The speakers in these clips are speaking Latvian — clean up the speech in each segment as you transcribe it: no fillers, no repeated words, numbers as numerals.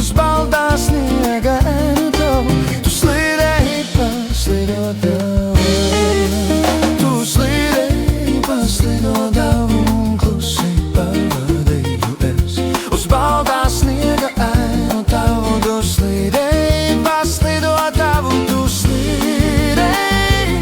uz baltā sniega ēnu tavu. Tu slīdēji pa slidotavu, tu slīdēji pa slidotavu, un klusi pavadīju es uz baltā sniega ēnu tavu. Tu slīdēji pa slidotavu, tu slīdēji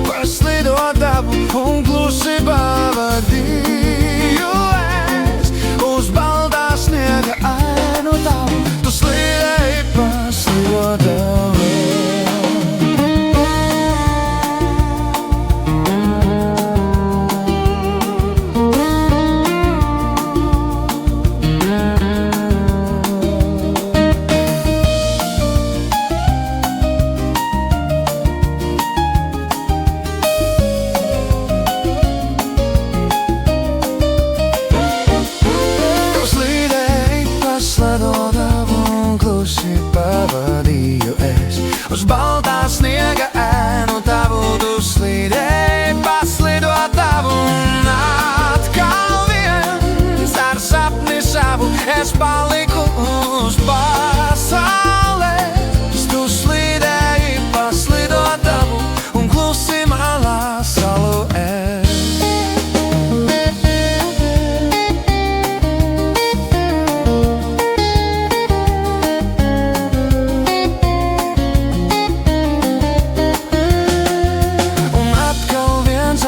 pa slidotavu, un klusi pavadīju es uz baltā sniega ēnu tavu. Tu slīdēji pa slidotavu. Pavadīju es uz baltā sniega ēnu tavu. Tu slīdēji pa slidotavu, un atkal viens ar sapni savu es paliku uz pasaules. Tu slīdēji pa slidotavu, un klusi malā salu es.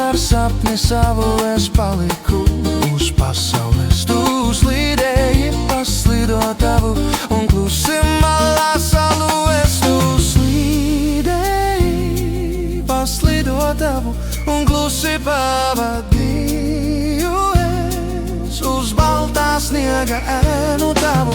Ar sapni savu es paliku uz pasaules. Tu slīdēji pa slidotavu, un klusi malā salu es. Tu slīdēji pa slidotavu, un klusi pavadīju es uz baltā sniega ēnu tavu.